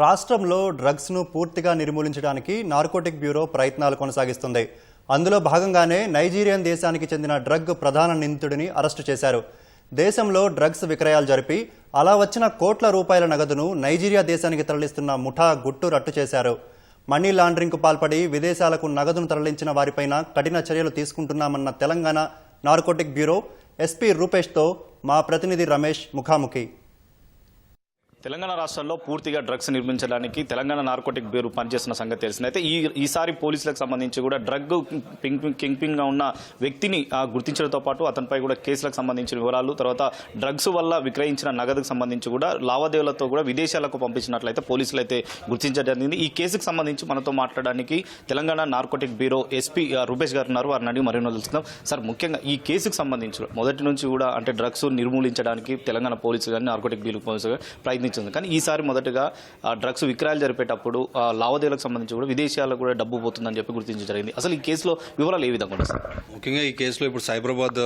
రాష్ట్రంలో డ్రగ్స్ను పూర్తిగా నిర్మూలించడానికి narcotic bureau ప్రయత్నాలు కొనసాగిస్తుంది. అందులో భాగంగానే నైజీరియన్ దేశానికి చెందిన డ్రగ్ ప్రధాన నిందితుడిని అరెస్టు చేశారు. దేశంలో డ్రగ్స్ విక్రయాలు జరిపి అలా వచ్చిన కోట్ల రూపాయల నగదును నైజీరియా దేశానికి తరలిస్తున్న ముఠా గుట్టు రట్టు చేశారు. మనీ లాండరింగ్కు పాల్పడి విదేశాలకు నగదును తరలించిన వారిపైన కఠిన చర్యలు తీసుకుంటున్నామన్న తెలంగాణ నార్కోటిక్ బ్యూరో ఎస్పీ రూపేష్తో మా ప్రతినిధి రమేష్ ముఖాముఖి. తెలంగాణ రాష్ట్రంలో పూర్తిగా డ్రగ్స్ నిర్మించడానికి తెలంగాణ నార్కోటిక్ బ్యూరో పనిచేస్తున్న సంగతి తెలిసింది. అయితే ఈసారి పోలీసులకు సంబంధించి కూడా డ్రగ్ కింగ్ గా ఉన్న వ్యక్తిని గుర్తించడంతో పాటు అతనిపై కూడా కేసులకు సంబంధించిన వివరాలు, తర్వాత డ్రగ్స్ వల్ల విక్రయించిన నగదుకు సంబంధించి కూడా లావాదేవీలతో కూడా విదేశాలకు పంపించినట్లయితే పోలీసులు అయితే గుర్తించడం జరిగింది. ఈ కేసుకు సంబంధించి మనతో మాట్లాడడానికి Telangana narcotic bureau SP Rupesh గారు ఉన్నారు. వారిని అడిగి మరిన్ని తెలుసుకుందాం. సార్, ముఖ్యంగా ఈ కేసుకు సంబంధించి మొదటి నుంచి కూడా అంటే డ్రగ్స్ నిర్మూలించడానికి తెలంగాణ పోలీసులు కానీ నార్కోటిక్ బ్యూరో పోలీసులు ప్రయత్నించారు. కానీ ఈసారి మొదటగా డ్రగ్స్ విక్రయాలు జరిపేటప్పుడు లావాదేవీలకు సంబంధించి కూడా విదేశాలకు కూడా డబ్బు పోతుందని చెప్పి గుర్తించడం జరిగింది. అసలు ఈ కేసులో వివరాలు ఏ విధంగా ఉంటాయి సార్? ముఖ్యంగా ఈ కేసులో ఇప్పుడు Cyberabad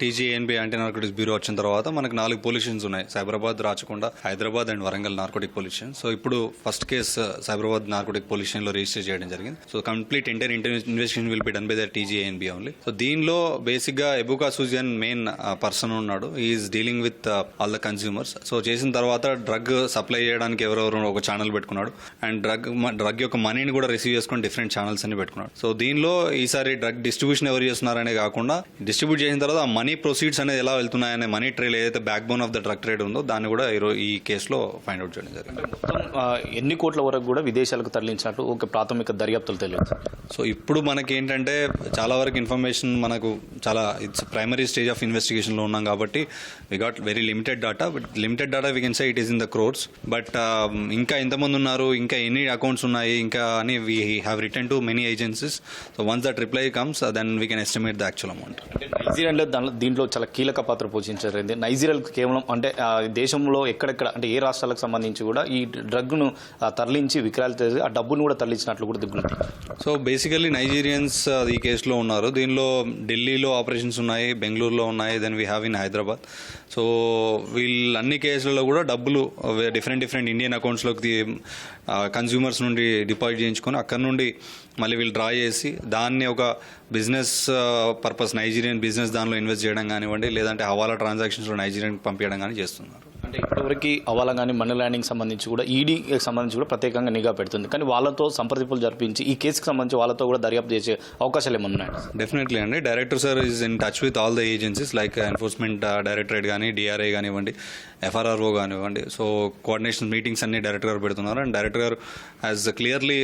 TGNB anti narcotics bureau వచ్చిన తర్వాత మనకు 4 పోలీస్ స్టేషన్స్ ఉన్నాయి. Cyberabad, Rachakonda, Hyderabad and Warangal narcotic police station. So ఇప్పుడు first case Cyberabad narcotic police station లో రిజిస్టర్ చేయడం జరిగింది. So complete investigation will be done by the TGNB only. So దీనిలో బేసిక్ గా ఎబుకా సూజియన్ మెయిన్ పర్సన్ ఉన్నాడు. Is dealing with all the consumers. So చేసిన తర్వాత డ్రగ్ సప్లై చేయడానికి ఎవరెవరు ఒక ఛానల్ పెట్టుకున్నాడు అండ్ డ్రగ్ యొక్క మనీని కూడా రిసీవ్ చేసుకుని డిఫరెంట్ ఛానల్స్ అని పెట్టుకున్నాడు. సో దీనిలో ఈసారి డ్రగ్ డిస్ట్రిబ్యూషన్ ఎవరు చేస్తున్నారనే కాకుండా డిస్ట్రిబ్యూట్ చేసిన తర్వాత ఆ మనీ ప్రొసీడ్స్ అనేది ఎలా వెళ్తున్నాయనే మనీ ట్రైల్ ఏదైతే back bone of the drug trade ఉందో దాన్ని కూడా ఈ కేసులో ఫైండ్ అవుట్ చేయడం జరిగింది. ఎన్ని కోట్ల వరకు కూడా విదేశాలకు తరలించినట్టు ఒక ప్రాథమిక దర్యాప్తులు తెలియదు. సో ఇప్పుడు మనకి ఏంటంటే చాలా వరకు ఇన్ఫర్మేషన్ మనకు చాలా it's primary stage of investigation లో ఉన్నాం కాబట్టి we got very limited data. Limited data we can say it is in the crores. But ఇంకా ఎంతమంది ఉన్నారు, ఇంకా ఎన్ని అకౌంట్స్ ఉన్నాయి, ఇంకా అని we have written to many agencies. So once that reply comes then we can estimate the actual amount. నైజీరియాలో దీంట్లో చాలా కీలక పాత్ర పోషించారు. నైజీరియాలకు కేవలం అంటే దేశంలో ఎక్కడెక్కడ అంటే ఏ రాష్ట్రాలకు సంబంధించి కూడా ఈ డ్రగ్ను తరలించి విక్రయాలు చేసి ఆ డబ్బును కూడా తరలించినట్లు కూడా దిగుతుంది. సో బేసికల్లీ నైజీరియన్స్ ఈ కేసులో ఉన్నారు. దీనిలో ఢిల్లీలో ఆపరేషన్స్ ఉన్నాయి, బెంగళూరులో ఉన్నాయి, then we have in Hyderabad. So వీళ్ళన్ని కేసులలో కూడా డబ్బులు డిఫరెంట్ ఇండియన్ అకౌంట్స్లోకి కన్స్యూమర్స్ నుండి డిపాజిట్ చేయించుకొని అక్కడ నుండి మళ్ళీ వీళ్ళు డ్రా చేసి దాన్ని ఒక బిజినెస్ పర్పస్ నైజీరియన్ బిజినెస్ దానిలో ఇన్వెస్ట్ చేయడం కానివ్వండి, లేదంటే హవాలా ట్రాన్సాక్షన్స్లో నైజీరియన్కి పంపించడం కానీ చేస్తున్నారు. అంటే ఇప్పటివరకు హవాలా కానీ మనీ లాండరింగ్ సంబంధించి కూడా ఈడీకి సంబంధించి కూడా ప్రత్యేకంగా నిఘా పెడుతుంది. కానీ వాళ్ళతో సంప్రదింపులు జరిపించి ఈ కేసుకి సంబంధించి వాళ్ళతో కూడా దర్యాప్తు చేసే అవకాశాలు ఏమన్నా ఉన్నాయి? డెఫినెట్లీ అండి. Director sir is in touch with all the agencies like enforcement directorate కానీ, డిఆర్ఐ కానివ్వండి, ఎఫ్ఆర్ఆర్ఓ కానివ్వండి. సో కోఆర్డినేషన్ మీటింగ్స్ అన్ని డైరెక్టర్ గారు పెడుతున్నారు అండ్ డైరెక్టర్ గారు has clearly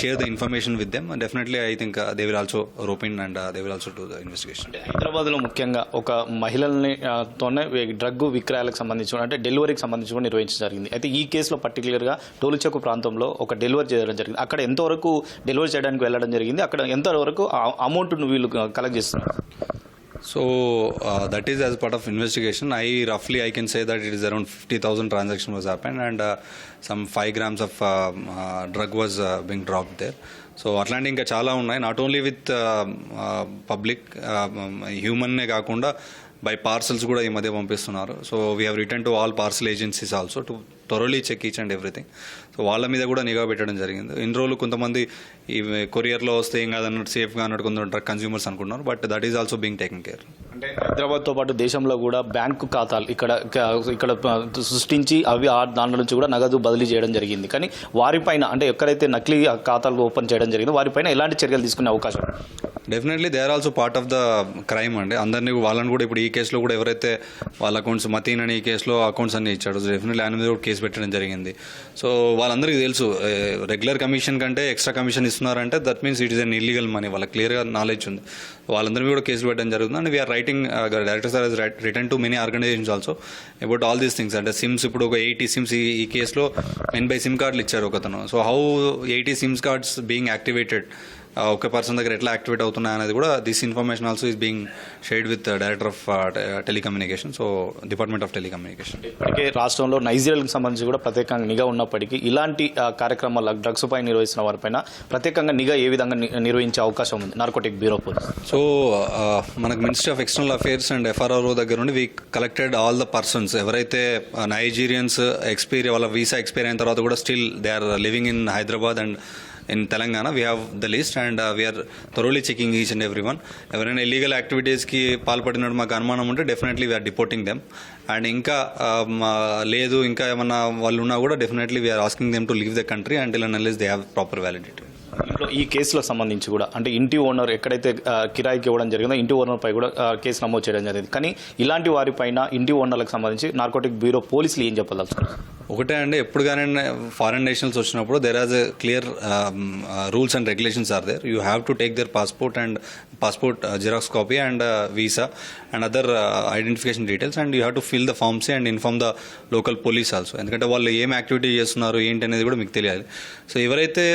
share the information with them. Definitely I think they will also rope in and they will also do the investigation. హైదరాబాద్లో ముఖ్యంగా ఒక మహిళల్ని తోనే డ్రగ్ విక్రయాలకు సంబంధించి అంటే డెలివరీకి సంబంధించి కూడా నిర్వహించడం జరిగింది. అయితే ఈ కేసులో పర్టికులర్గా టోలుచెక్కు ప్రాంతంలో ఒక డెలివరీ చేయడం జరిగింది. అక్కడ ఎంతవరకు డెలివరీ చేయడానికి వెళ్ళడం జరిగింది, అక్కడ ఎంతవరకు అమౌంట్ను వీళ్ళు కలెక్ట్ చేస్తున్నారు? So that is as part of investigation. I can say that it is around 50,000 transactions was happened and some 5 grams of drug was being dropped there. So అట్లాంటి ఇంకా చాలా ఉన్నాయి. నాట్ ఓన్లీ విత్ పబ్లిక్ హ్యూమన్నే కాకుండా by parcels కూడా ఈ మధ్య పంపిస్తున్నారు. So we have written to all parcel agencies also to thoroughly check each and everything. So వాళ్ళ మీద కూడా నిఘా పెట్టడం జరిగింది. ఇన్ని రోజులు కొంతమంది ఈ కొరియర్లో వస్తే ఏం కాదన్నట్టు సేఫ్గా అన్నట్టు కొందరు డ్రగ్ కన్స్యూమర్స్ అనుకుంటున్నారు. But that is also being taken care. అంటే హైదరాబాద్తో పాటు దేశంలో కూడా బ్యాంకు ఖాతాలు ఇక్కడ సృష్టించి అవి దాంట్లో నుంచి కూడా నగదు బదిలీ చేయడం జరిగింది. కానీ వారిపైన అంటే ఎక్కడైతే నకిలీ ఖాతాలు ఓపెన్ చేయడం జరిగిందో వారిపైన ఎలాంటి చర్యలు తీసుకునే అవకాశం? Definitely they are also part of the crime అండి. అందరినీ వాళ్ళని కూడా ఇప్పుడు ఈ కేసులో కూడా ఎవరైతే వాళ్ళ అకౌంట్స్ మతీన్ అని ఈ కేసులో అకౌంట్స్ అన్ని ఇచ్చాడు, డెఫినెట్లీ ఆయన మీద కూడా కేసు పెట్టడం జరిగింది. సో వాళ్ళందరికీ తెలుసు రెగ్యులర్ కమిషన్ కంటే ఎక్స్ట్రా కమిషన్ ఇస్తున్నారంటే that means it is an illegal money. వాళ్ళకి క్లియర్గా నాలెడ్జ్ ఉంది. వాళ్ళందరి కూడా కేసులు పెట్టడం జరుగుతుంది. And we are writing director sir return to many organisations also about all these things. అంటే సిమ్స్ ఇప్పుడు ఒక 80 సిమ్స్ ఈ కేసులో 80 సిమ్ కార్డులు ఇచ్చారు ఒకతను. So how 80 sims cards being activated ఒక పర్సన్ దగ్గర ఎట్లా యాక్టివేట్ అవుతున్నాయి అనేది కూడా this information also is being shared with director of telecommunication, so department of telecommunication. ఇప్పటికే రాష్ట్రంలో నైజీరియాలకు సంబంధించి కూడా ప్రత్యేకంగా నిఘా ఉన్నప్పటికీ ఇలాంటి కార్యక్రమాల డ్రగ్స్ పై నిర్వహిస్తున్న వారిపైన ప్రత్యేకంగా నిఘా ఏ విధంగా నిర్వహించే అవకాశం ఉంది నార్కోటిక్ బ్యూరో పోలీస్? సో మనకు ministry of external affairs and FRO దగ్గర నుండి we collected all the persons ఎవరైతే నైజీరియన్స్ వాళ్ళ వీసా ఎక్స్పైర్ అయిన తర్వాత కూడా still they are living in Hyderabad and in Telangana. We have the list and we are thoroughly checking each and everyone. ఎవరైనా illegal యాక్టివిటీస్కి పాల్పడినట్టు మాకు అనుమానం ఉంటే definitely we are deporting them. And ఇంకా లేదు ఇంకా ఏమన్నా వాళ్ళు ఉన్నా కూడా definitely we are asking them to leave the country until and unless they have proper validity. ఇంట్లో ఈ కేసులకు సంబంధించి కూడా అంటే ఇంటి ఓనర్ ఎక్కడైతే కిరాయికి ఇవ్వడం జరిగిందో ఇంటి ఓనర్ పై కూడా కేసు నమోదు చేయడం జరిగింది. కానీ ఇలాంటి వారిపైన ఇంటి ఓనర్లకు సంబంధించి నార్కోటిక్ బ్యూరో పోలీసులు ఏం చెప్పదలుచుకున్నారు? ఒకటే అండి, ఎప్పుడు కానీ ఫారెన్ నేషనల్స్ వచ్చినప్పుడు there are a clear rules and regulations are there. You have to take their passport xerox copy and visa and other identification details and you have to fill the forms and inform the local police also. ఎందుకంటే వాళ్ళు ఏం activity చేస్తున్నారు ఏంటి అనేది కూడా మీకు తెలియాలి. So ఎవరైతే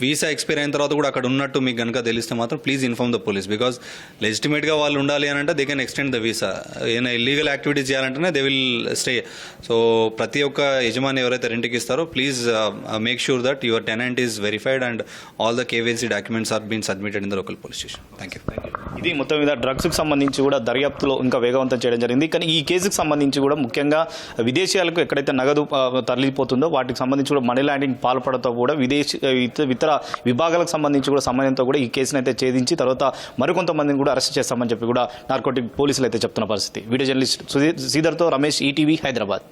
వీసా ఎక్స్పైర్ అయిన తర్వాత కూడా అక్కడ ఉన్నట్టు మీకు కనుక తెలిస్తే మాత్రం please inform the police, because లెజిటిమేట్గా వాళ్ళు ఉండాలి అని అంటే they can extend the visa. ఏమైనా ఇల్లీగల్ యాక్టివిటీస్ చేయాలంటేనే దే విల్ స్టే. సో ప్రతి ఒక్క యజమాని ఎవరైతే రెంట్కి ఇస్తారో please make sure that your tenant is verified and all the KYC documents are been submitted in the local police station. Thank you. ఇది మొత్తం మీద డ్రగ్స్కి సంబంధించి కూడా దర్యాప్తులో ఇంకా వేగవంతం చేయడం జరిగింది. కానీ ఈ కేసుకు సంబంధించి కూడా ముఖ్యంగా విదేశీయాలకు ఎక్కడైతే నగదు తరలిపోతుందో వాటికి సంబంధించి కూడా మనీ లాండరింగ్ పాల్పడతో కూడా ఇతర విభాగాలకు సంబంధించి కూడా సమయంతో కూడా ఈ కేసును అయితే ఛేదించి తర్వాత మరికొంతమందిని కూడా అరెస్ట్ చేస్తామని చెప్పి కూడా నార్కోటిక్ పోలీసులు అయితే చెప్తున్న పరిస్థితి. వీడియో జర్నలిస్ట్ శ్రీధర్తో రమేష్, ఈటీవీ, హైదరాబాద్.